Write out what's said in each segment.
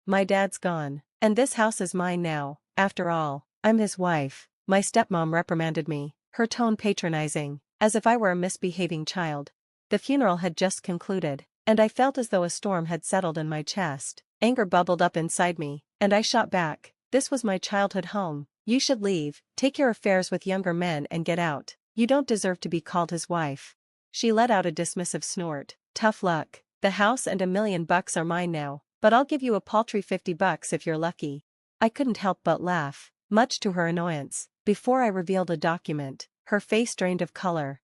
My dad's gone. And this house is mine now, after all. I'm his wife. My stepmom reprimanded me, her tone patronizing, as if I were a misbehaving child. The funeral had just concluded, and I felt as though a storm had settled in my chest. Anger bubbled up inside me, and I shot back. This was my childhood home. You should leave, take your affairs with younger men and get out. You don't deserve to be called his wife. She let out a dismissive snort. Tough luck. The house and $1,000,000 are mine now, but I'll give you a paltry $50 if you're lucky. I couldn't help but laugh, much to her annoyance. Before I revealed a document, her face drained of color.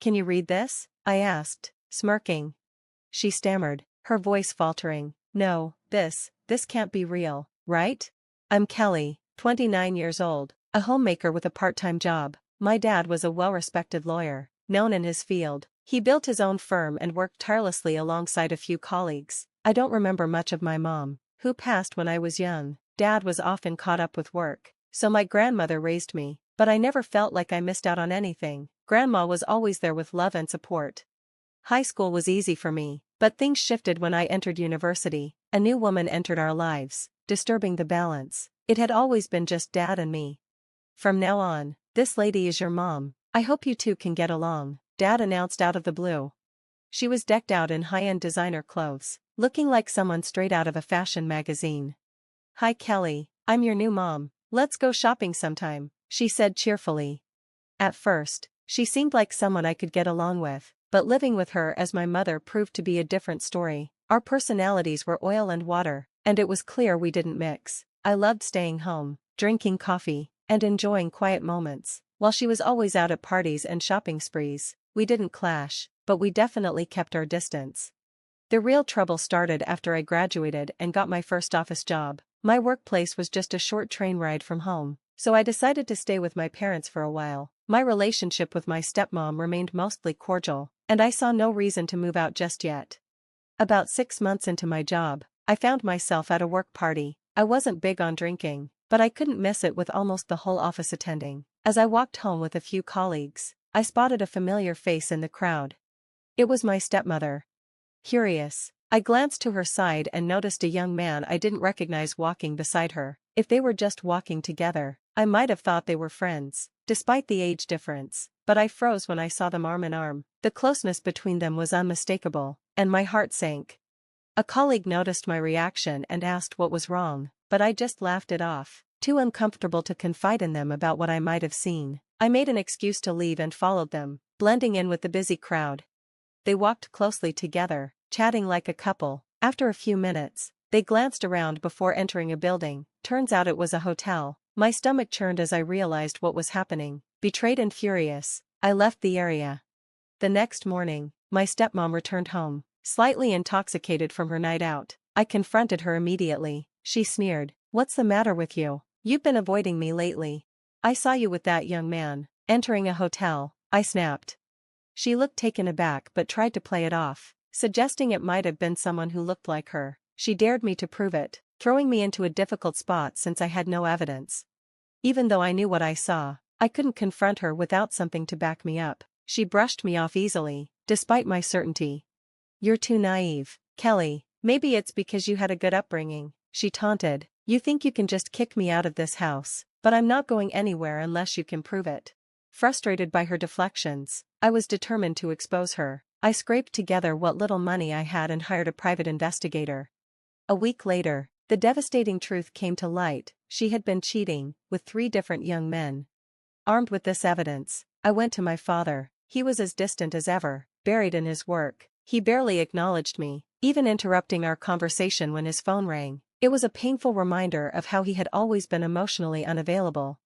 Can you read this? I asked, smirking. She stammered, her voice faltering. No, this can't be real, right? I'm Kelly, 29 years old, a homemaker with a part-time job. My dad was a well-respected lawyer, known in his field. He built his own firm and worked tirelessly alongside a few colleagues. I don't remember much of my mom, who passed when I was young. Dad was often caught up with work, so my grandmother raised me, but I never felt like I missed out on anything. Grandma was always there with love and support. High school was easy for me, but things shifted when I entered university. A new woman entered our lives, disturbing the balance. It had always been just Dad and me. From now on, this lady is your mom. I hope you two can get along, Dad announced out of the blue. She was decked out in high-end designer clothes, looking like someone straight out of a fashion magazine. Hi Kelly, I'm your new mom. Let's go shopping sometime, she said cheerfully. At first, she seemed like someone I could get along with, but living with her as my mother proved to be a different story. Our personalities were oil and water, and it was clear we didn't mix. I loved staying home, drinking coffee, and enjoying quiet moments, while she was always out at parties and shopping sprees. We didn't clash, but we definitely kept our distance. The real trouble started after I graduated and got my first office job. My workplace was just a short train ride from home, so I decided to stay with my parents for a while. My relationship with my stepmom remained mostly cordial, and I saw no reason to move out just yet. About 6 months into my job, I found myself at a work party. I wasn't big on drinking, but I couldn't miss it with almost the whole office attending. As I walked home with a few colleagues, I spotted a familiar face in the crowd. It was my stepmother. Curious, I glanced to her side and noticed a young man I didn't recognize walking beside her. If they were just walking together, I might have thought they were friends, despite the age difference, but I froze when I saw them arm in arm. The closeness between them was unmistakable, and my heart sank. A colleague noticed my reaction and asked what was wrong, but I just laughed it off, too uncomfortable to confide in them about what I might have seen. I made an excuse to leave and followed them, blending in with the busy crowd. They walked closely together, chatting like a couple. After a few minutes, they glanced around before entering a building. Turns out it was a hotel. My stomach churned as I realized what was happening. Betrayed and furious, I left the area. The next morning, my stepmom returned home, slightly intoxicated from her night out. I confronted her immediately. She sneered, "What's the matter with you? You've been avoiding me lately." "I saw you with that young man, entering a hotel," I snapped. She looked taken aback but tried to play it off, suggesting it might have been someone who looked like her. She dared me to prove it, throwing me into a difficult spot since I had no evidence. Even though I knew what I saw, I couldn't confront her without something to back me up. She brushed me off easily, despite my certainty. "You're too naive, Kelly. Maybe it's because you had a good upbringing," she taunted. "You think you can just kick me out of this house, but I'm not going anywhere unless you can prove it." Frustrated by her deflections, I was determined to expose her. I scraped together what little money I had and hired a private investigator. A week later, the devastating truth came to light. She had been cheating with 3 different young men. Armed with this evidence, I went to my father. He was as distant as ever, buried in his work. He barely acknowledged me, even interrupting our conversation when his phone rang. It was a painful reminder of how he had always been emotionally unavailable.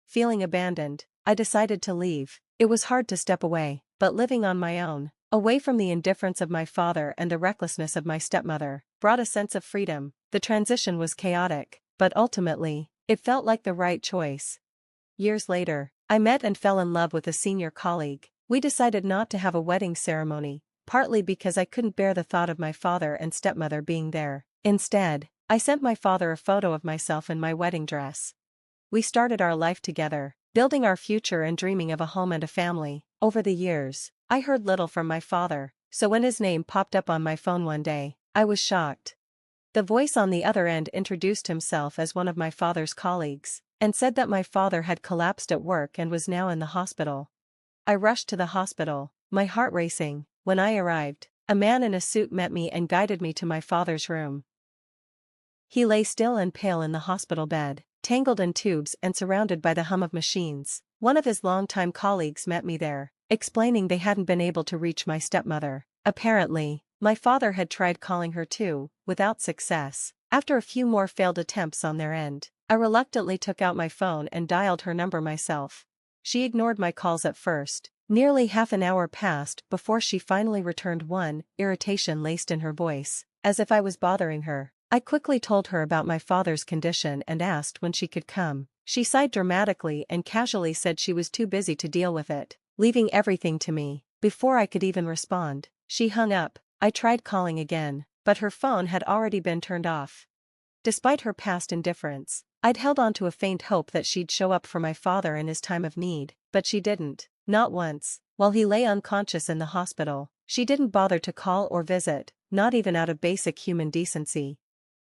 Feeling abandoned, I decided to leave. It was hard to step away, but living on my own, away from the indifference of my father and the recklessness of my stepmother, brought a sense of freedom. The transition was chaotic, but ultimately, it felt like the right choice. Years later, I met and fell in love with a senior colleague. We decided not to have a wedding ceremony, partly because I couldn't bear the thought of my father and stepmother being there. Instead, I sent my father a photo of myself in my wedding dress. We started our life together, building our future and dreaming of a home and a family. Over the years, I heard little from my father, so when his name popped up on my phone one day, I was shocked. The voice on the other end introduced himself as one of my father's colleagues, and said that my father had collapsed at work and was now in the hospital. I rushed to the hospital, my heart racing. When I arrived, a man in a suit met me and guided me to my father's room. He lay still and pale in the hospital bed, tangled in tubes and surrounded by the hum of machines. One of his longtime colleagues met me there, explaining they hadn't been able to reach my stepmother. Apparently, my father had tried calling her too, without success. After a few more failed attempts on their end, I reluctantly took out my phone and dialed her number myself. She ignored my calls at first. Nearly half an hour passed before she finally returned one, irritation laced in her voice, as if I was bothering her. I quickly told her about my father's condition and asked when she could come. She sighed dramatically and casually said she was too busy to deal with it, leaving everything to me. Before I could even respond, she hung up. I tried calling again, but her phone had already been turned off. Despite her past indifference, I'd held on to a faint hope that she'd show up for my father in his time of need, but she didn't. Not once. While he lay unconscious in the hospital, she didn't bother to call or visit, not even out of basic human decency.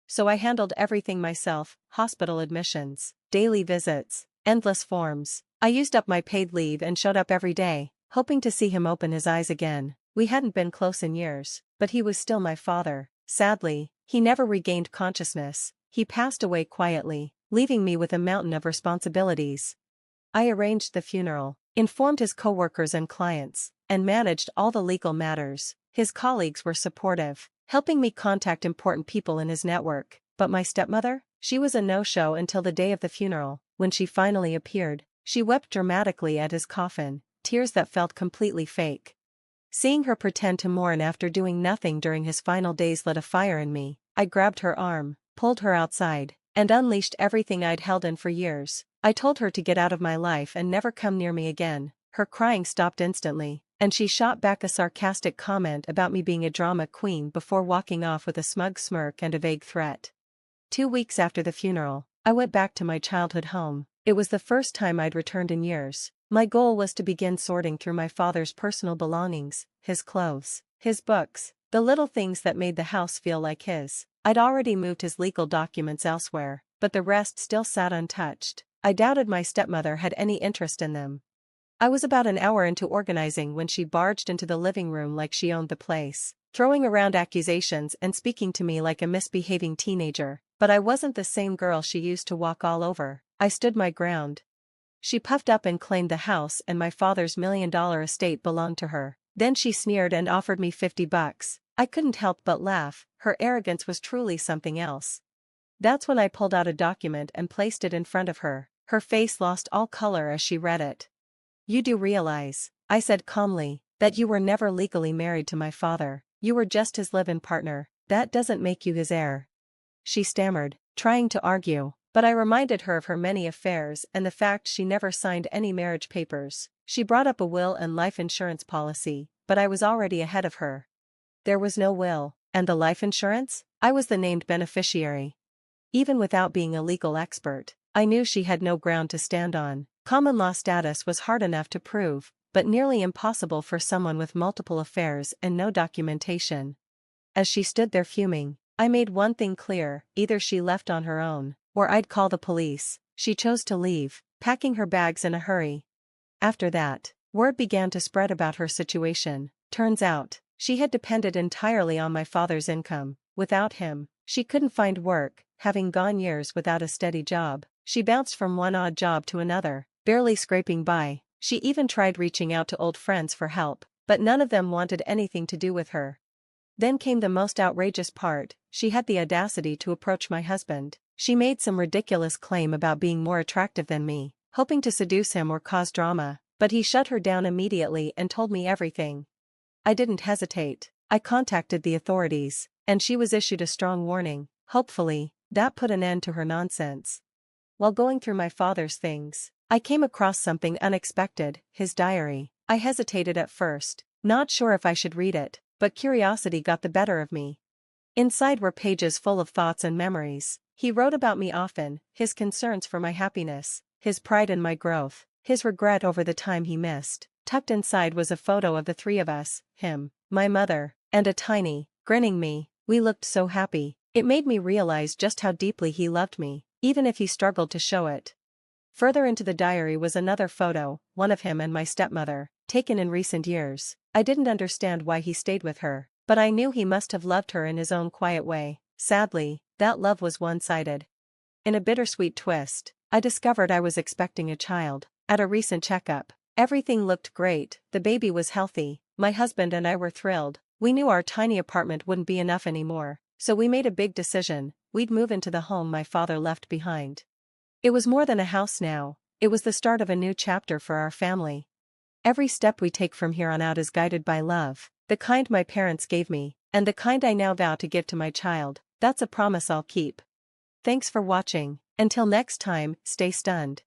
So I handled everything myself: hospital admissions, daily visits, endless forms. I used up my paid leave and showed up every day, hoping to see him open his eyes again. We hadn't been close in years, but he was still my father. Sadly, he never regained consciousness. He passed away quietly, leaving me with a mountain of responsibilities. I arranged the funeral, informed his coworkers and clients, and managed all the legal matters. His colleagues were supportive, helping me contact important people in his network. But my stepmother? She was a no-show until the day of the funeral. When she finally appeared, she wept dramatically at his coffin, tears that felt completely fake. Seeing her pretend to mourn after doing nothing during his final days lit a fire in me. I grabbed her arm, pulled her outside, and unleashed everything I'd held in for years. I told her to get out of my life and never come near me again. Her crying stopped instantly, and she shot back a sarcastic comment about me being a drama queen before walking off with a smug smirk and a vague threat. 2 weeks after the funeral, I went back to my childhood home. It was the first time I'd returned in years. My goal was to begin sorting through my father's personal belongings, his clothes, his books, the little things that made the house feel like his. I'd already moved his legal documents elsewhere, but the rest still sat untouched. I doubted my stepmother had any interest in them. I was about an hour into organizing when she barged into the living room like she owned the place, throwing around accusations and speaking to me like a misbehaving teenager. But I wasn't the same girl she used to walk all over. I stood my ground. She puffed up and claimed the house and my father's $1 million estate belonged to her. Then she sneered and offered me $50. I couldn't help but laugh. Her arrogance was truly something else. That's when I pulled out a document and placed it in front of her. Her face lost all color as she read it. "You do realize," I said calmly, "that you were never legally married to my father. You were just his live-in partner. That doesn't make you his heir." She stammered, trying to argue, but I reminded her of her many affairs and the fact she never signed any marriage papers. She brought up a will and life insurance policy, but I was already ahead of her. There was no will, and the life insurance? I was the named beneficiary. Even without being a legal expert, I knew she had no ground to stand on. Common law status was hard enough to prove, but nearly impossible for someone with multiple affairs and no documentation. As she stood there fuming, I made one thing clear: either she left on her own, or I'd call the police. She chose to leave, packing her bags in a hurry. After that, word began to spread about her situation. Turns out, she had depended entirely on my father's income. Without him, she couldn't find work, having gone years without a steady job. She bounced from one odd job to another, barely scraping by. She even tried reaching out to old friends for help, but none of them wanted anything to do with her. Then came the most outrageous part: she had the audacity to approach my husband. She made some ridiculous claim about being more attractive than me, hoping to seduce him or cause drama, but he shut her down immediately and told me everything. I didn't hesitate. I contacted the authorities, and she was issued a strong warning. Hopefully, that put an end to her nonsense. While going through my father's things, I came across something unexpected: his diary. I hesitated at first, not sure if I should read it, but curiosity got the better of me. Inside were pages full of thoughts and memories. He wrote about me often, his concerns for my happiness, his pride in my growth, his regret over the time he missed. Tucked inside was a photo of the three of us, him, my mother, and a tiny, grinning me. We looked so happy. It made me realize just how deeply he loved me, even if he struggled to show it. Further into the diary was another photo, one of him and my stepmother, taken in recent years. I didn't understand why he stayed with her, but I knew he must have loved her in his own quiet way. Sadly, that love was one-sided. In a bittersweet twist, I discovered I was expecting a child. At a recent checkup, everything looked great, the baby was healthy, my husband and I were thrilled. We knew our tiny apartment wouldn't be enough anymore, so we made a big decision: we'd move into the home my father left behind. It was more than a house now, it was the start of a new chapter for our family. Every step we take from here on out is guided by love, the kind my parents gave me, and the kind I now vow to give to my child. That's a promise I'll keep. Thanks for watching. Until next time, stay stunned.